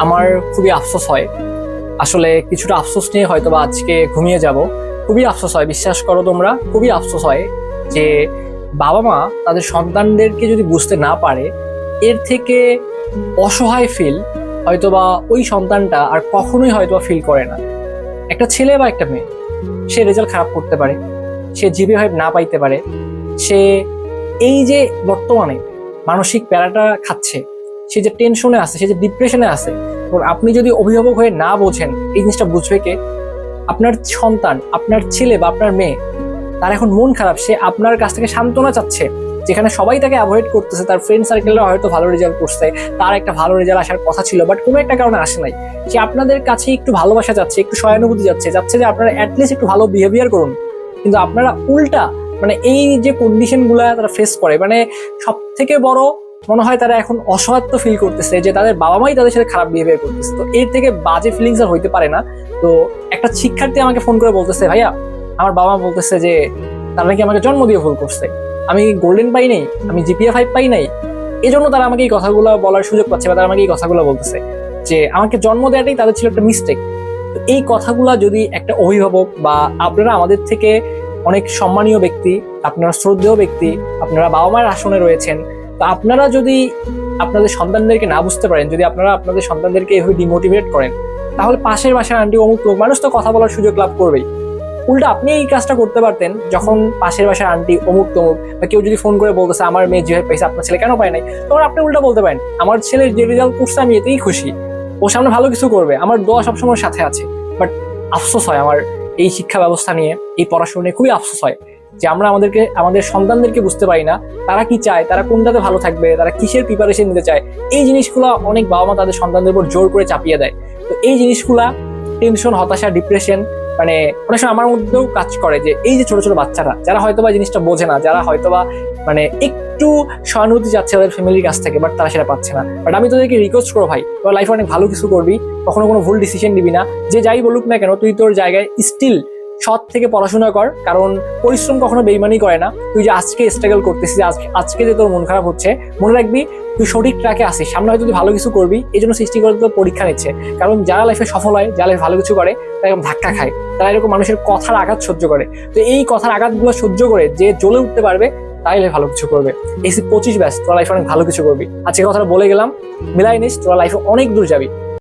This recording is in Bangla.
আমার খুবই আফসোস হয়। আসলে কিছুটা আফসোস নিয়ে হয়তো বা আজকে ঘুমিয়ে যাব। খুবই আফসোস হয়, বিশ্বাস করো তোমরা, খুবই আফসোস হয় যে বাবা মা তাদের সন্তানদেরকে যদি বুঝতে না পারে, এর থেকে অসহায় ফিল হয়তোবা ওই সন্তানটা আর কখনোই হয়তোবা ফিল করে না। একটা ছেলে বা একটা মেয়ে, সে রেজাল্ট খারাপ করতে পারে, সে জিপি ফাইভ না পাইতে পারে, সে এই যে বর্তমানে মানসিক প্যারাটা খাচ্ছে, সে যে টেনশনে আছে, সে যে ডিপ্রেশনে আছে, এবং আপনি যদি অভিভাবক হয়ে না বোঝেন, এই জিনিসটা বুঝবে কে? আপনার সন্তান, আপনার ছেলে বা আপনার মেয়ে, তার এখন মন খারাপ, সে আপনার কাছ থেকে সান্ত্বনা চাচ্ছে। যেখানে সবাই তাকে অ্যাভয়েড করতেছে, তার ফ্রেন্ড সার্কেলরা হয়তো ভালো রেজাল্ট করছে, তার একটা ভালো রেজাল্ট আসার কথা ছিল, বাট কোনো একটা কারণে আসে নাই। সে আপনাদের কাছে একটু ভালোবাসা যাচ্ছে, একটু সহানুভূতি যাচ্ছে, যে আপনারা অ্যাটলিস্ট একটু ভালো বিহেভিয়ার করুন। কিন্তু আপনারা উল্টা, মানে এই যে কন্ডিশন গুলা তারা ফেস করে, মানে সব থেকে বড় মনে হয় তারা এখন অসহায়ত্ব ফিল করতেছে যে তাদের বাবা মাই তাদের সাথে খারাপ বিহেভিয়ার করতেছে। তো এর থেকে বাজে ফিলিংস আর হইতে পারে না। তো একটা শিক্ষার্থী আমাকে ফোন করে বলতেছে, ভাইয়া আমার বাবা মা বলতেছে যে তারা নাকি আমাকে জন্ম দিয়ে ভুল করছে, আমি গোল্ডেন পাই নাই, আমি জিপিএ 5 পাই নাই, এই জন্য তারা আমাকে এই কথাগুলো বলার সুযোগ পাচ্ছে, বা তারা আমাকে এই কথাগুলো বলতেছে যে আমাকে জন্ম দেওয়াটাই তাদের ছিল একটা মিস্টেক। তো এই কথাগুলা যদি একটা অভিভাবক বা আপনারা আমাদের থেকে অনেক সম্মানীয় ব্যক্তি, আপনারা শ্রদ্ধেয় ব্যক্তি, আপনারা বাবা মায়ের আসনে রয়েছেন, তো আপনারা যদি আপনাদের সন্তানদেরকে না বুঝতে পারেন, যদি আপনারা আপনাদের সন্তানদেরকে এভাবে ডিমোটিভেট করেন, তাহলে পাশের বাসার আন্টি অমুক লোক মানুষ তো কথা বলার সুযোগ লাভ করবেই। উল্টা আপনি এই কাজটা করতে পারতেন, যখন পাশের বাসার আন্টি অমুক তমুক বা কেউ যদি ফোন করে বলতেছে আমার মেয়ে যেভাবে পাইছে আপনার ছেলে কেন পায় নাই, তখন আপনি উল্টা বলতে পারেন আমার ছেলের যে রেজাল্ট করছে আমি এতেই খুশি, ও সামনে ভালো কিছু করবে, আমার দোয়া সবসময় সাথে আছে। বাট আফসোস হয় আমার এই শিক্ষা ব্যবস্থা নিয়ে, এই পড়াশোনা নিয়ে খুবই আফসোস হয় যে আমরা আমাদের সন্তানদেরকে বুঝতে পারি না, তারা কি চায়, তারা কোনটাতে ভালো থাকবে, তারা কিসের প্রিপারেশন নিতে চায়। এই জিনিসগুলো অনেক বাবা মা তাদের সন্তানদের উপর জোর করে চাপিয়ে দেয়। তো এই জিনিসগুলা টেনশন, হতাশা, ডিপ্রেশন, মানে অনেক সময় আমার মধ্যেও কাজ করে যে এই যে ছোট ছোট বাচ্চারা যারা হয়তোবা জিনিসটা বোঝে না, যারা হয়তোবা মানে একটু সহানুভূতি যাচ্ছে তাদের ফ্যামিলির কাছ থেকে, বাট তারা সেটা পাচ্ছে না। বাট আমি তোদেরকে রিকোয়েস্ট করো ভাই, তোর লাইফে অনেক ভালো কিছু করবি, কখনো কোনো ভুল ডিসিশন নিবি না। যে যাই বলুক না কেন, তুই তোর জায়গায় স্টিল সৎ থেকে পড়াশোনা কর, কারণ পরিশ্রম কখনো বেইমানি করে না। তুই যে আজকে স্ট্রাগল করতেছিস, আজকে যে তোর মন খারাপ হচ্ছে, মনে রাখবি তুই সঠিক ট্র্যাকে আসিস, সামনে হয়তো তুই ভালো কিছু করবি, এই জন্য সৃষ্টিকর্তা তোর পরীক্ষা নিচ্ছে। কারণ যারা লাইফে সফল হয়, যারা লাইফে ভালো কিছু করে, তারা এরকম ধাক্কা খায়, তারা এরকম মানুষের কথার আঘাত সহ্য করে। তো এই কথার আঘাতগুলো সহ্য করে যে জ্বলে উঠতে পারবে, তাই লাইফে ভালো কিছু করবে। এসি 25 ব্যাচ, তোরা লাইফে অনেক ভালো কিছু করবি। আজকে কথাটা বলে গেলাম, মিলাই নিস, তোরা লাইফে অনেক দূর যাবি।